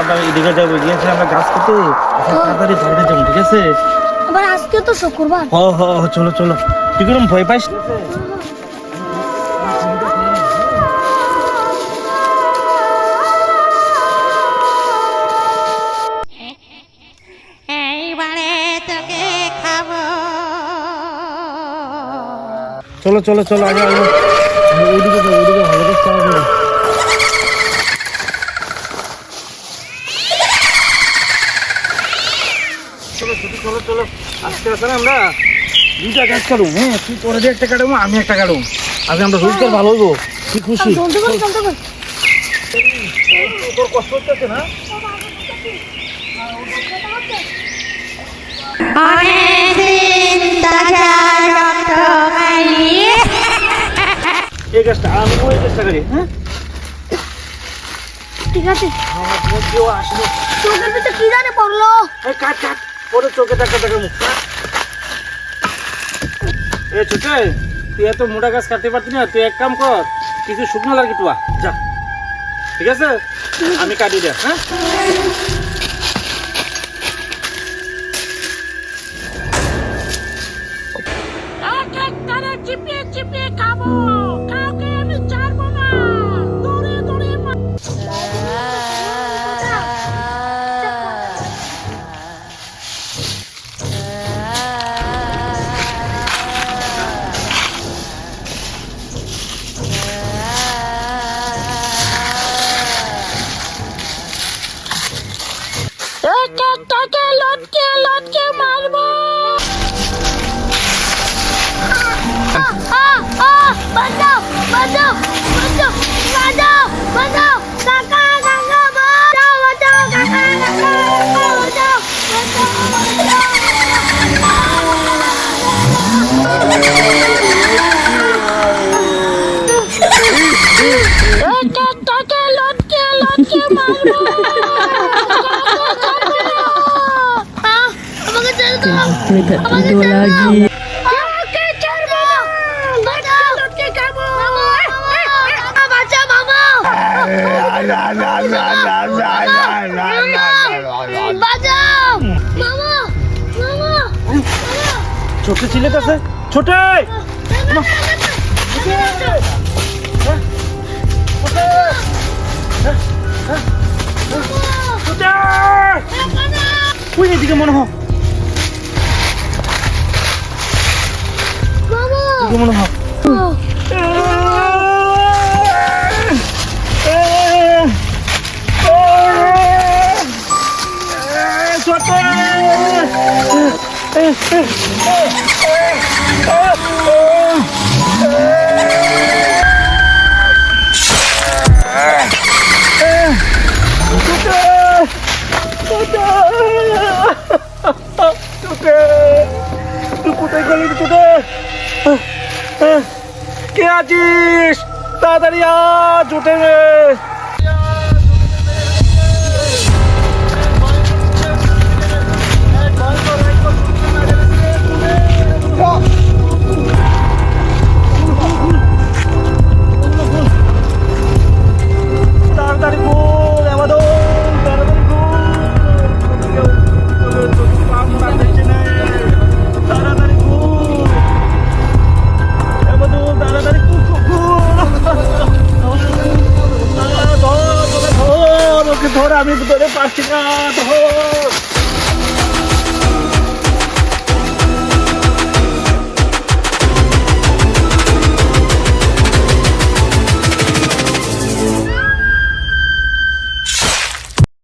আমরা এদিকে যাবো, গিয়েছে আমরা গাছ কেটে তাড়াতাড়ি বাড়িতে যাবো, ঠিক আছে? আবার আজকে তো শুক্রবার। হ হ চলো চলো। তুই কিরম ভয় পাইস? এইবারে তোকে খাবো। চলো চলো চলো, আগে আগে ওইদিকে যাবো, ওইদিকে ভালো করে চাওয়া যাবে। চলো ছুটি, চলো চলো। আজকে আছে না আমরা দুইটা গাছ কাটুম। হ্যাঁ, তুই তোর দিয়ে একটা কাটুম, আমি একটা কাটুম। আজকে আমরা রোজগার ভালো হইব। কি খুশি? চলতে কর, চলতে কর। তোর কষ্ট হচ্ছে না? অনেকদিন তাজা রক্ত খাইনি। এই গাছটা আমি ওই গাছটা করি। হ্যাঁ ঠিক আছে। কেউ আসলো। চোখের ভিতরে কি জানে পড়লো? এই কাট কাট, পরে চোখে টাকা টাকা মুখ কাট। এ ছোটে, তুই এত মোটা গাছ কাটতে পারতি না? তুই এক কাম কর, কিছু শুকনো লাগে টুয়া যা, ঠিক আছে? আমি কাটি দে। হ্যাঁ চিপিয়ে চিপিয়ে খাবো, কাউকে আমি ছাড়বো না। দৌড়ে দৌড়ে লটকে লটকে মারবো। বাঁচাও বাঁচাও বাঁচাও বাঁচাও বাঁচাও, কাকা কাকা বাঁচাও, বাঁচাও কাকা কাকা বাঁচাও, তাকে লটকে লটকে মারবো। আমাকে ছেড়ে দাও, আমাকে ছেড়ে দাও। ছোট ছিলে তো আছে ছোটে। ওই এদিকে মনে হয়, মনে হয় কোথায় গেলি ছোটে? কে আছিস? তাড়াতাড়ি আজ উঠে রে। তাড়াতাড়ি বল আমাদের, তাড়াতাড়ি তাড়াতাড়ি তাড়াতাড়ি ধর, আমি ধরে পারছি না। ধর